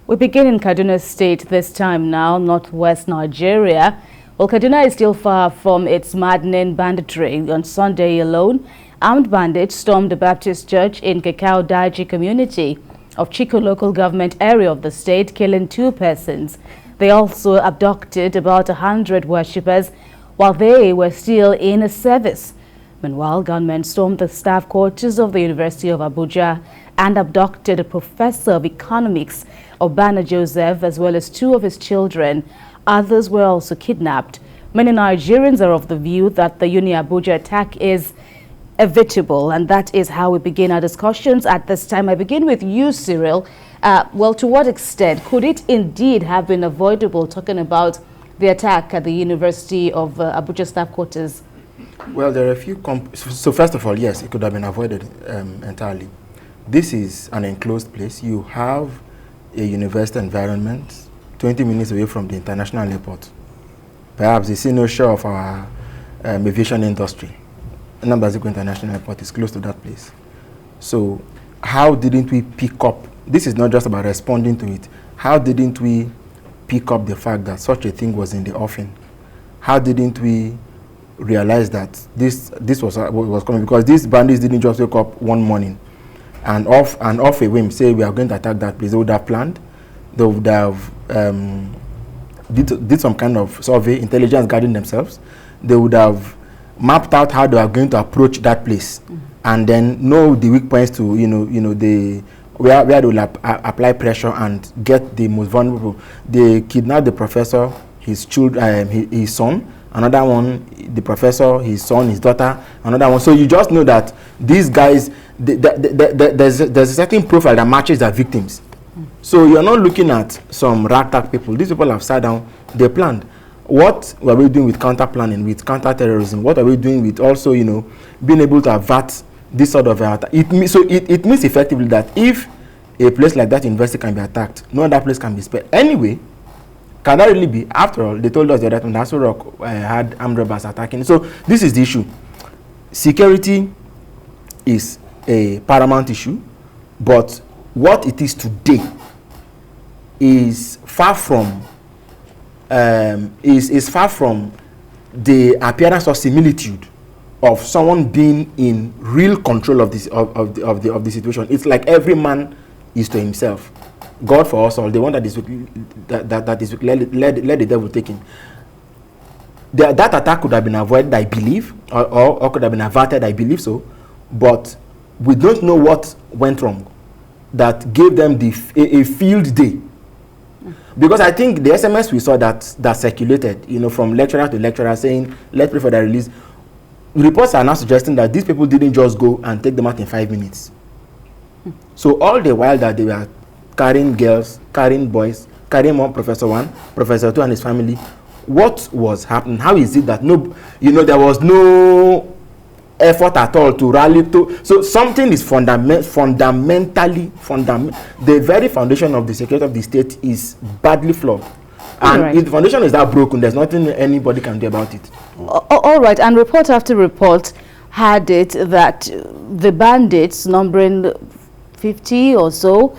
We begin in Kaduna State this time now, northwest Nigeria. Well, Kaduna is still far from its maddening banditry. On Sunday alone, armed bandits stormed the Baptist church in Kakao Daji community of Chiko local government area of the state, killing 2 persons. They also abducted about 100 worshippers while they were still in a service. Meanwhile, gunmen stormed the staff quarters of the University of Abuja and abducted a professor of economics, Obana Joseph, as well as 2 of his children. Others were also kidnapped. Many Nigerians are of the view that the Uni Abuja attack is evitable, and that is how we begin our discussions at this time. I begin with you, Cyril. Well, to what extent could it indeed have been avoidable, talking about the attack at the University of Abuja staff quarters? Well, there are a few. So first of all, yes, it could have been avoided entirely. This is an enclosed place. You have a university environment 20 minutes away from the international airport. Perhaps the senior shore of our aviation industry. Nambaziko International Airport is close to that place. So how didn't we pick up? This is not just about responding to it. How didn't we pick up the fact that such a thing was in the offing? How didn't we realize that this was coming? Because these bandits didn't just wake up one morning and off a whim say we are going to attack that place. They would have planned. They would have did some kind of survey, intelligence guarding themselves. They would have mapped out how they are going to approach that place, and then know the weak points to where they will apply pressure and get the most vulnerable. They kidnapped the professor, his children, his son. Another one, the professor, his son, his daughter. Another one. So you just know that these guys, there's a certain profile that matches their victims. So you're not looking at some ragtag people. These people have sat down, they planned. What were we doing with counter-planning, with counter-terrorism? What are we doing with also, being able to avert this sort of attack? It means effectively that if a place like that university can be attacked, no other place can be spared. Anyway, can that really be? After all, they told us that Nassau Rock had armed robbers attacking. So this is the issue. Security is a paramount issue, but what it is today is far from far from the appearance or similitude of someone being in real control of this of the situation. It's like every man is to himself. God for us all. The one that is let the devil take him. That attack could have been avoided, I believe, or could have been averted, I believe so. But we don't know what went wrong that gave them a field day. Because I think the SMS we saw that circulated, from lecturer to lecturer saying, let's pray for their release. Reports are now suggesting that these people didn't just go and take them out in 5 minutes. So all the while that they were carrying girls, carrying boys, carrying one Professor 1, Professor 2 and his family, what was happening? How is it that there was no effort at all to rally to? So something is fundamentally the very foundation of the security of the state is badly flawed. And right. If the foundation is that broken, there's nothing anybody can do about it. All right, and report after report had it that the bandits, numbering 50 or so,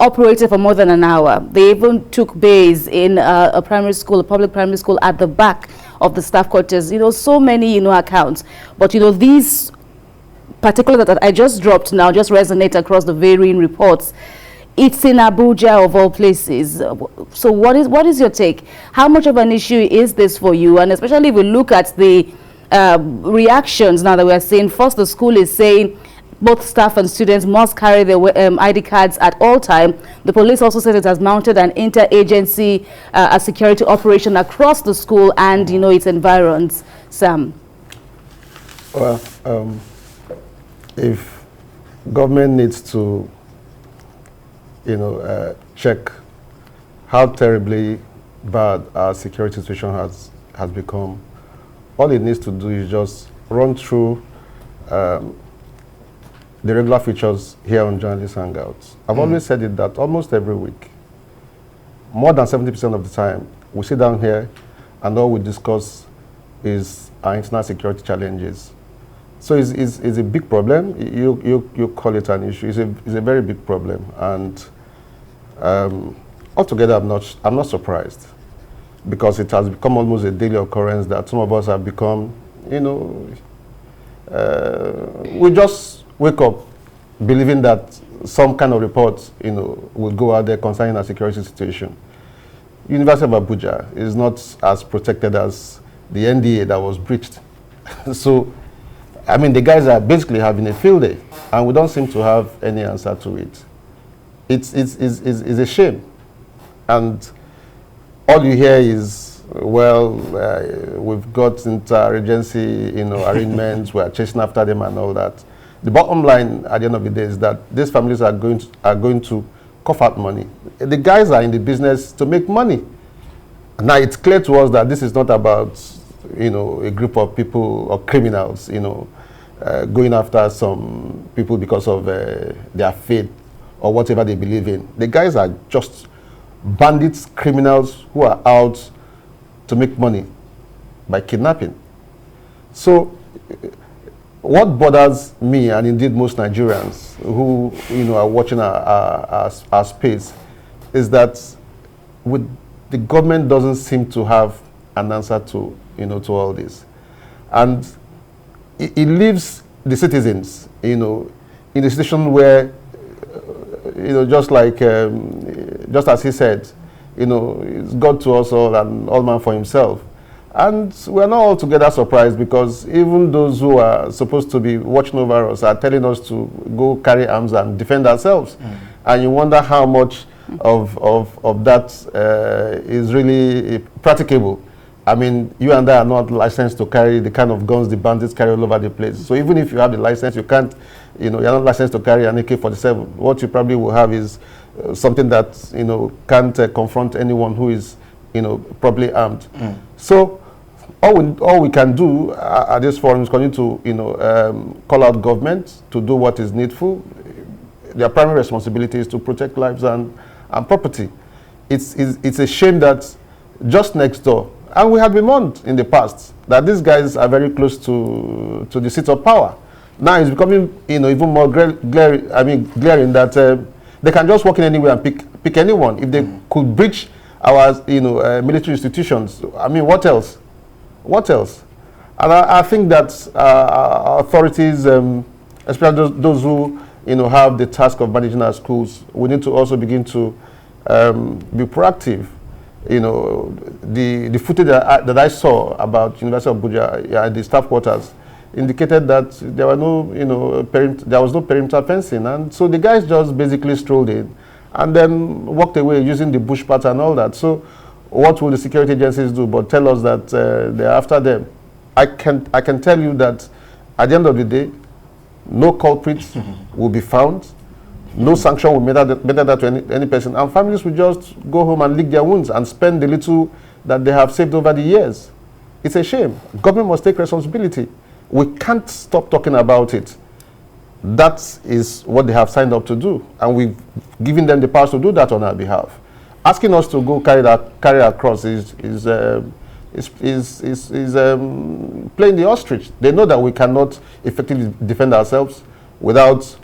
operated for more than an hour. They even took base in a primary school, a public primary school at the back of the staff quarters. So many, accounts. But, these particular that I just dropped now just resonate across the varying reports. It's in Abuja of all places. So what is your take? How much of an issue is this for you? And especially if we look at the reactions now that we're seeing. First, the school is saying both staff and students must carry their ID cards at all time. The police also said it has mounted an interagency security operation across the school and, its environs. Sam? Well, if government needs to, check how terribly bad our security situation has become, all it needs to do is just run through the regular features here on Journalist Hangouts. I've always said it that almost every week, more than 70% of the time, we sit down here and all we discuss is our internal security challenges. So it's a big problem. You call it an issue. It's a very big problem. And Altogether, I'm not surprised, because it has become almost a daily occurrence that some of us have become, you know, we just wake up believing that some kind of report, you know, will go out there concerning our security situation. University of Abuja is not as protected as the NDA that was breached. So, I mean, the guys are basically having a field day, and we don't seem to have any answer to it. It's a shame. And all you hear is, well, we've got interagency, you know, arrangements, we're chasing after them and all that. The bottom line at the end of the day is that these families are going to cough out money. The guys are in the business to make money. Now it's clear to us that this is not about, you know, a group of people or criminals, you know, going after some people because of their faith or whatever they believe in. The guys are just bandits, criminals who are out to make money by kidnapping. So what bothers me, and indeed most Nigerians who, you know, are watching our space, is that the government doesn't seem to have an answer to, you know, to all this, and it leaves the citizens, you know, in a situation where, you know, just like just as he said, you know, it's God to us all and all man for himself. And we're not altogether surprised, because even those who are supposed to be watching over us are telling us to go carry arms and defend ourselves. And you wonder how much of that is really practicable. I mean, you and I are not licensed to carry the kind of guns the bandits carry all over the place. So even if you have the license, you can't, you know, you're not licensed to carry an AK-47. What you probably will have is something that, you know, can't confront anyone who is, you know, properly armed. So all we can do at this forum is continue to, you know, call out government to do what is needful. Their primary responsibility is to protect lives and property. It's a shame that just next door, and we have been warned in the past that these guys are very close to the seat of power. Now it's becoming, you know, even more glaring that they can just walk in anywhere and pick anyone. If they could breach our, you know, military institutions, I mean, what else? What else? And I think that our authorities, especially those who, you know, have the task of managing our schools, we need to also begin to be proactive. You know, the footage that I saw about University of Abuja, the staff quarters, indicated that there were no, you know, there was no perimeter fencing, and so the guys just basically strolled in and then walked away using the bush path and all that. So what will the security agencies do but tell us that they're after them? I can tell you that at the end of the day, no culprits will be found, no sanction will matter that to any person, and families will just go home and lick their wounds and spend the little that they have saved over the years. It's a shame. Government must take responsibility. We can't stop talking about it. That is what they have signed up to do, and we've given them the power to do that on our behalf. Asking us to go carry our cross is playing the ostrich. They know that we cannot effectively defend ourselves without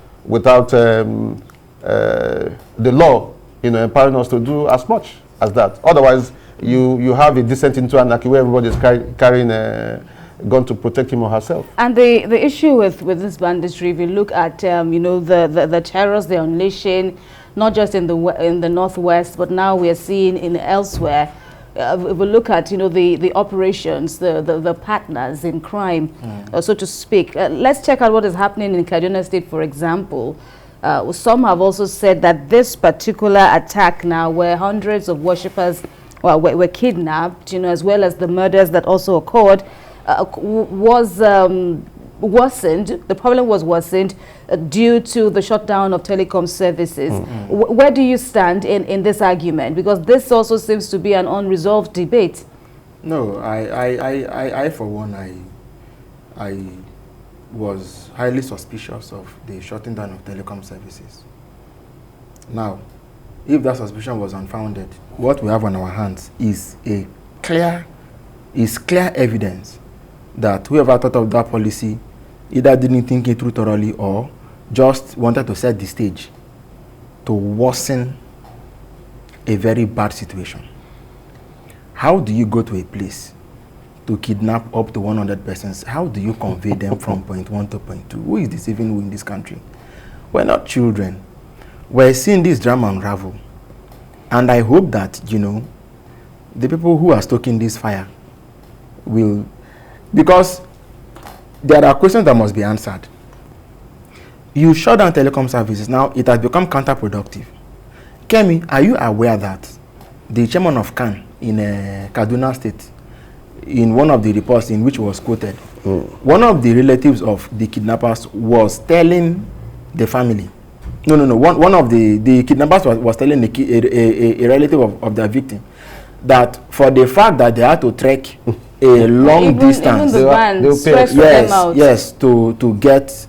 the law, you know, empowering us to do as much as that. Otherwise, you have a descent into anarchy where everybody is carrying a gun to protect him or herself. And the issue with this banditry, if you look at you know, the terrors they're unleashing, not just in the northwest, but now we are seeing in elsewhere. If we look at, you know, the operations, the partners in crime, so to speak. Let's check out what is happening in Kaduna State, for example. Some have also said that this particular attack now, where hundreds of worshippers were kidnapped, you know, as well as the murders that also occurred, was worsened. The problem was worsened due to the shutdown of telecom services. Where do you stand in this argument? Because this also seems to be an unresolved debate. No, I for one, I was highly suspicious of the shutting down of telecom services. Now, if that suspicion was unfounded, what we have on our hands is clear evidence that whoever thought of that policy either didn't think it through thoroughly or just wanted to set the stage to worsen a very bad situation. How do you go to a place to kidnap up to 100 persons? How do you convey them from point 1 to point 2? Who is deceiving who in this country? We're not children. We're seeing this drama unravel. And I hope that, you know, the people who are stoking this fire will, because there are questions that must be answered. You shut down telecom services. Now it has become counterproductive. Kemi, are you aware that the chairman of CAN in Kaduna State, in one of the reports in which was quoted, one of the relatives of the kidnappers was telling the family, one of the kidnappers was telling a relative of their victim that for the fact that they had to trek a long distance, even the band stretched them out. Yes, to get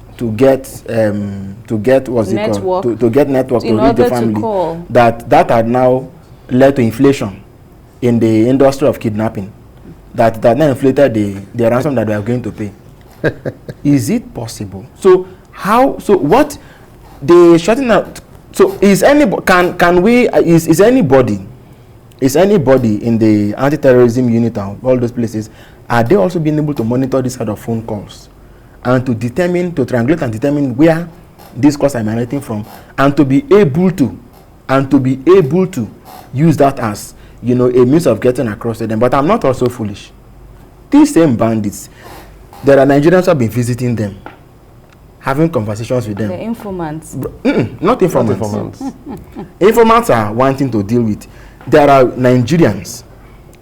what's it called, to get network to reach the family, that had now led to inflation in the industry of kidnapping, that now inflated the ransom that they are going to pay. Is it possible? So what the shutting out? So is anybody is anybody in the anti-terrorism unit and all those places, are they also being able to monitor this kind of phone calls and to triangulate and determine where these calls are emanating from, and to be able to use that as, you know, a means of getting across to them? But I'm not also foolish. These same bandits, there are Nigerians who have been visiting them, having conversations with them. The informants. Not informants. Informants are wanting to deal with. There are Nigerians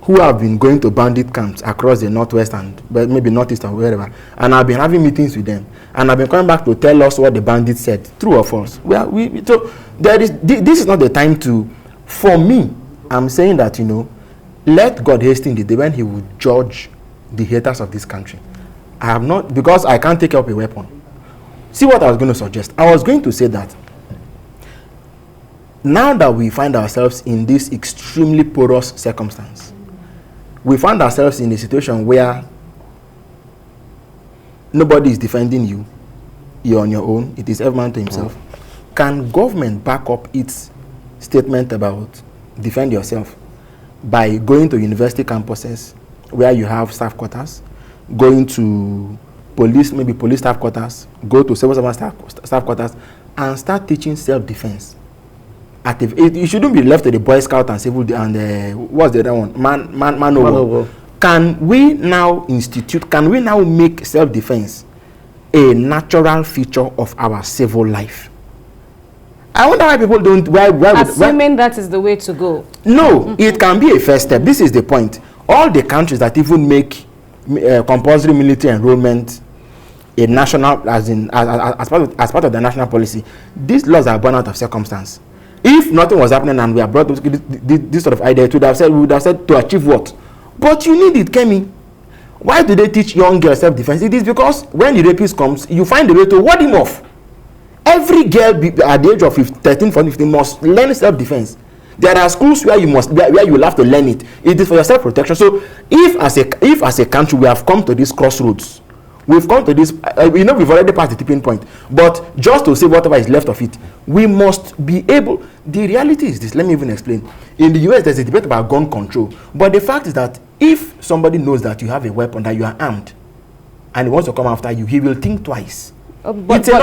who have been going to bandit camps across the northwest and maybe northeast or wherever, and I've been having meetings with them, and I've been coming back to tell us what the bandits said, true or false. So this is not the time to, for me, I'm saying that, you know, let God hasten the day when he will judge the haters of this country. I have not, because I can't take up a weapon. See what I was going to suggest. I was going to say that now that we find ourselves in this extremely porous circumstance, we find ourselves in a situation where nobody is defending you. You're on your own. It is every man to himself. Can government back up its statement about defend yourself by going to university campuses where you have staff quarters, going to police staff quarters, go to civil servant staff quarters, and start teaching self-defense? It shouldn't be left to the Boy Scout and civil and what's the other one? Man over. Can we now make self-defense a natural feature of our civil life? I wonder why people don't. Assuming that is the way to go. No, it can be a first step. This is the point. All the countries that even make compulsory military enrollment a national, as part of the national policy, these laws are born out of circumstance. If nothing was happening and we are brought to this sort of idea, we would have said to achieve what? But you need it, Kemi. Why do they teach young girls self-defense? It is because when the rapist comes, you find a way to ward him off. Every girl at the age of 13, 14, 15 must learn self-defense. There are schools where you will have to learn it. It is for your self-protection. So if as a country we have come to this crossroads, we've come to this, we've already passed the tipping point. But just to say whatever is left of it, we must be able. The reality is this. Let me even explain. In the US, there's a debate about gun control. But the fact is that if somebody knows that you have a weapon, that you are armed, and he wants to come after you, he will think twice. But then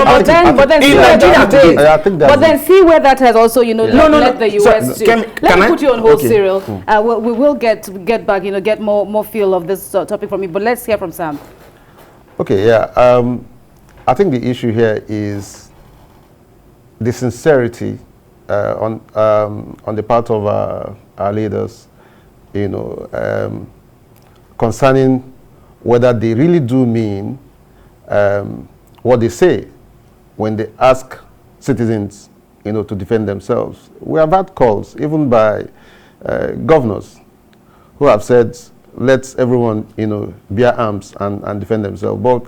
see where that has also, you know, led the US to. Let me put you on hold, Cyril. We will get back, you know, get more feel of this topic from you. But let's hear from Sam. Okay, yeah. I think the issue here is the sincerity on the part of our leaders, you know, concerning whether they really do mean what they say when they ask citizens, you know, to defend themselves. We have had calls, even by governors, who have said, let everyone, you know, bear arms and defend themselves. But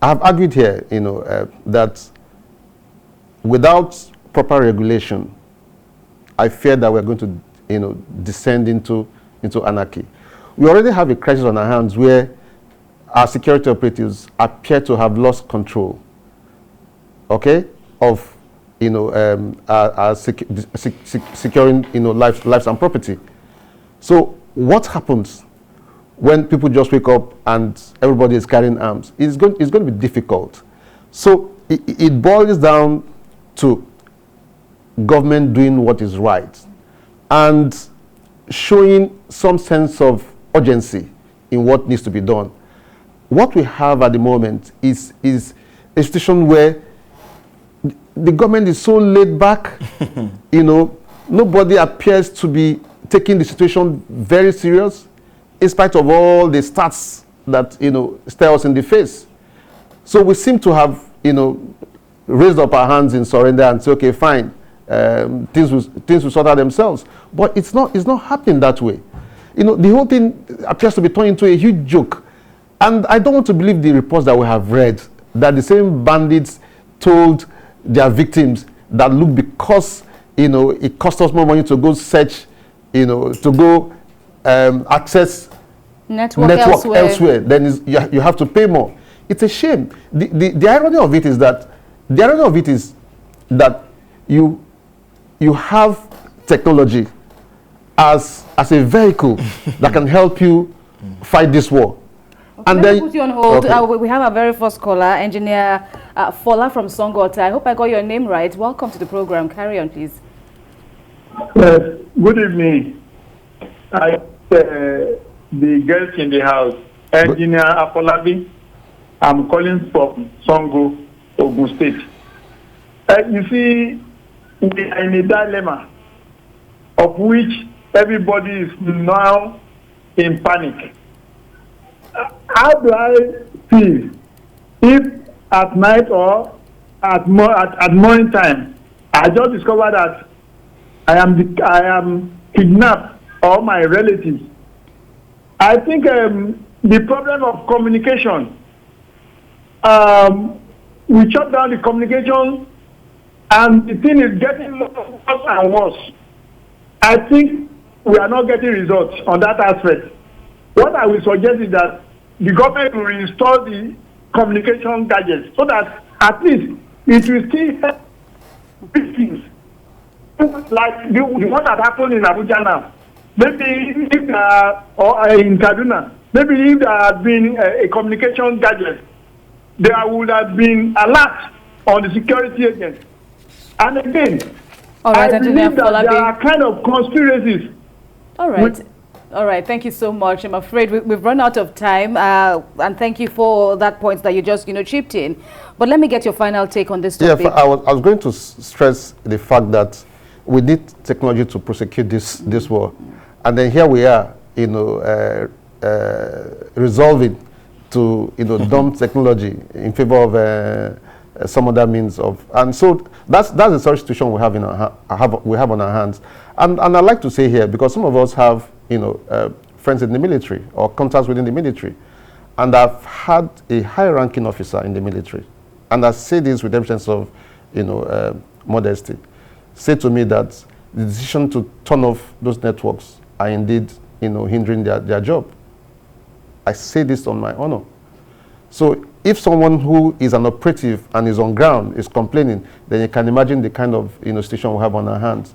I have argued here, you know, that without proper regulation, I fear that we're going to, you know, descend into anarchy. We already have a crisis on our hands where our security operatives appear to have lost control, okay, of are securing, lives and property. So what happens when people just wake up and everybody is carrying arms? It's going to be difficult. So it boils down to government doing what is right and showing some sense of urgency in what needs to be done. What we have at the moment is a situation where the government is so laid back, nobody appears to be taking the situation very serious, in spite of all the stats that, stare us in the face. So we seem to have, raised up our hands in surrender and say, okay, fine, things will sort out themselves. But it's not happening that way. The whole thing appears to be turned into a huge joke. And I don't want to believe the reports that we have read, that the same bandits told their victims that, look, because, it cost us more money to go search, to go access network elsewhere, then you have to pay more. It's a shame. The irony of it is that you have technology as a vehicle that can help you fight this war. Okay, and then put you on hold. Okay. We have our very first caller, engineer Fola from Songota. I hope I got your name right. Welcome to the program. Carry on, please. Yes. Good evening. The girls in the house, Engineer Afolabi. I'm calling from Songo, Ogun State. You see, we are in a dilemma of which everybody is now in panic. How do I feel if at night or at morning time I just discover that I am kidnapped or my relatives? I think the problem of communication, we shut down the communication and the thing is getting worse and worse. I think we are not getting results on that aspect. What I will suggest is that the government will reinstall the communication gadgets so that at least it will still help victims. Like the one that happened in Abuja now. Maybe if or in Kaduna, maybe if there had been a communication gadget, there would have been alert on the security agents. And again, I believe that there are kind of conspiracies. All right. All right, thank you so much. I'm afraid we've run out of time, and thank you for that point that you just, chipped in. But let me get your final take on this topic. Yeah, I was going to stress the fact that we need technology to prosecute this war. And then here we are, resolving to, dump technology in favor of some other means of. And so that's the sort of situation we have on our hands. And I'd like to say here, because some of us have friends in the military or contacts within the military. And I've had a high-ranking officer in the military, and I say this with every sense of, modesty, say to me that the decision to turn off those networks are indeed, hindering their job. I say this on my honor. So if someone who is an operative and is on ground is complaining, then you can imagine the kind of, situation we have on our hands.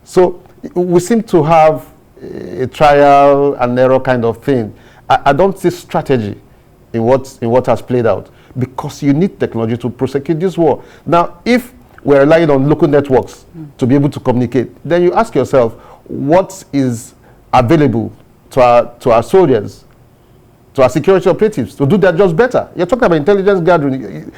So we seem to have a trial and error kind of thing. I don't see strategy in what has played out, because you need technology to prosecute this war. Now, if we're relying on local networks to be able to communicate, then you ask yourself, what is available to our soldiers, to our security operatives to do their jobs better? You're talking about intelligence gathering.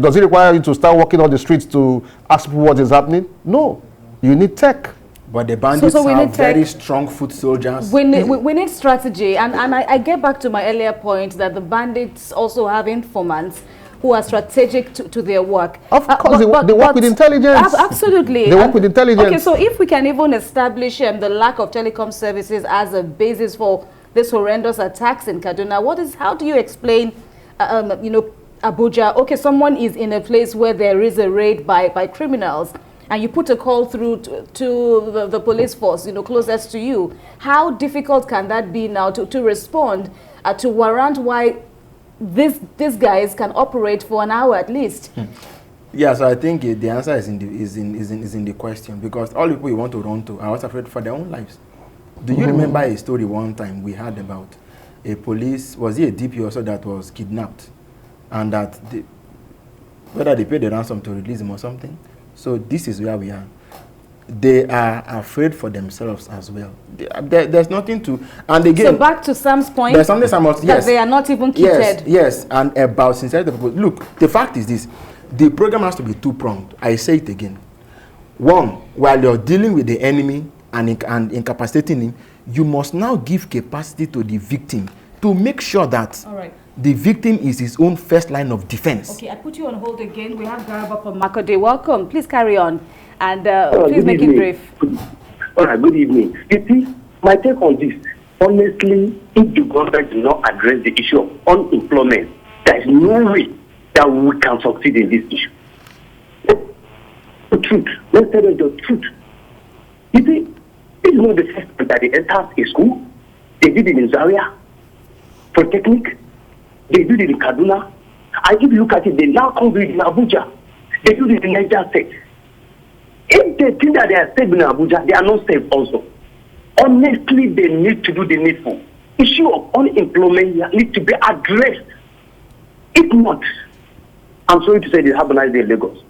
Does it require you to start walking on the streets to ask people what is happening? No, you need tech. But the bandits have very strong foot soldiers. We need strategy. And I get back to my earlier point that the bandits also have informants who are strategic to their work. Of course, they work with intelligence. Absolutely. They work with intelligence. Okay, so if we can even establish the lack of telecom services as a basis for this horrendous attacks in Kaduna, how do you explain, Abuja? Okay, someone is in a place where there is a raid by criminals, and you put a call through to the police force, closest to you. How difficult can that be now to respond, to warrant why these guys can operate for an hour at least? Yeah, so I think the answer is in the question, because all people you want to run to are also afraid for their own lives. Do you remember a story one time we had about a police, was it a DP also, that was kidnapped, and that whether they paid the ransom to release him or something? So this is where we are. They are afraid for themselves as well. There's nothing to, and again. So back to Sam's point. There's something Sam must, yes. That they are not even kitted. Yes, and about sincerity of people. Look, the fact is this: the program has to be two-pronged. I say it again. One, while you're dealing with the enemy and incapacitating him, you must now give capacity to the victim to make sure that the victim is his own first line of defense. Okay, I put you on hold again. We have Garba from Makode. Welcome. Please carry on. And please make it brief. All right, good evening. You see, my take on this, honestly, if the government does not address the issue of unemployment, there is no way that we can succeed in this issue. The truth. Let's tell you the truth. You see, it's not the first time that they entered a school. They did it in Zaria, Polytechnic. They did it in Kaduna. And if you look at it, they now come with it in Abuja. They do it in Niger State. If they think that they are safe in Abuja, they are not safe also. Honestly, they need to do the needful. Issue of unemployment needs to be addressed. If not, I'm sorry to say they have a nice day in Lagos.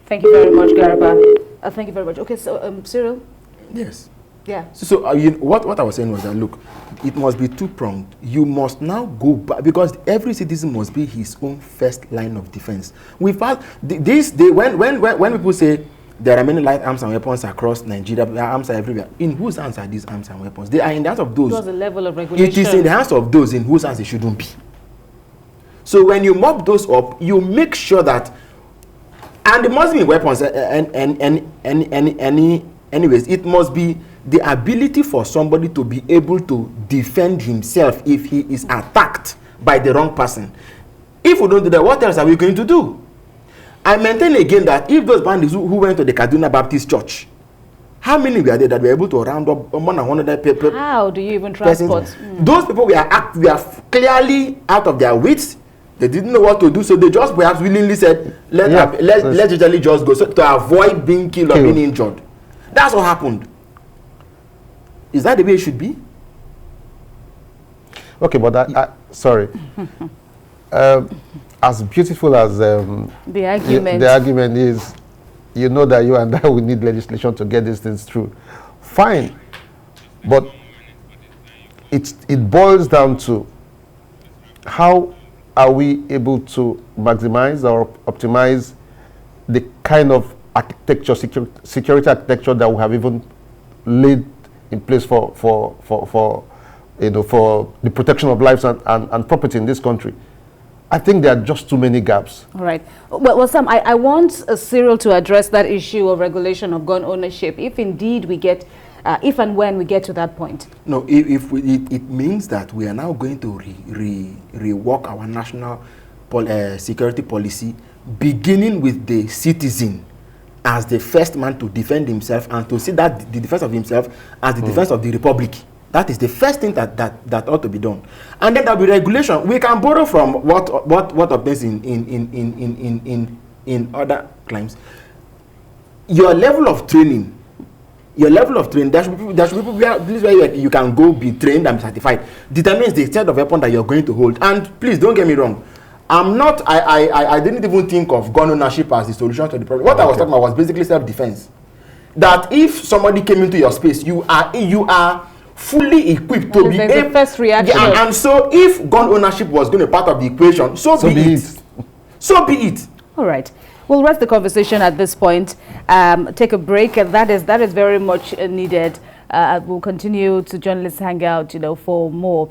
Thank you very much, Garba. Thank you very much. Okay, so Cyril? Yes. Yeah. So what I was saying was that, look, it must be two-pronged. You must now go back, because every citizen must be his own first line of defense. We found when people say there are many light arms and weapons across Nigeria, arms are everywhere. In whose hands are these arms and weapons? They are in the hands of those. What's the level of regulation? It is in the hands of those in whose hands it shouldn't be. So when you mop those up, you make sure that, and it must be weapons, anyways, it must be the ability for somebody to be able to defend himself if he is attacked by the wrong person. If we don't do that, what else are we going to do? I maintain again that if those bandits who went to the Kaduna Baptist Church, how many were there that were able to round up more than 100 people? How do you even transport? Those people were clearly out of their wits. They didn't know what to do, so they just perhaps willingly said, let's usually just go, so to avoid being killed or being injured. That's what happened. Is that the way it should be? Okay, but sorry. As beautiful as the argument is, you know that you and I will need legislation to get these things through. Fine, but it boils down to how are we able to maximize or optimize the kind of architecture, security architecture that we have even laid in place for the protection of lives and property in this country. I think there are just too many gaps. All right. Well, Sam, I want Cyril to address that issue of regulation of gun ownership, if indeed we get, if and when we get to that point. No, it means that we are now going to rework our national security policy, beginning with the citizen as the first man to defend himself, and to see that the defense of himself as the defense of the republic. That is the first thing that ought to be done. And then there'll be regulation. We can borrow from what obtains in other climes. Your level of training, there should be this where you can go be trained and be certified, determines the set of weapon that you're going to hold. And please don't get me wrong, I didn't even think of gun ownership as the solution to the problem. What I was talking about was basically self-defense. That if somebody came into your space, you are fully equipped to be able. The first reaction. And so if gun ownership was going to be part of the equation, so be it. So be it. All right. We'll rest the conversation at this point. Take a break, and that is very much needed. We'll continue to Journalists Hangout, for more.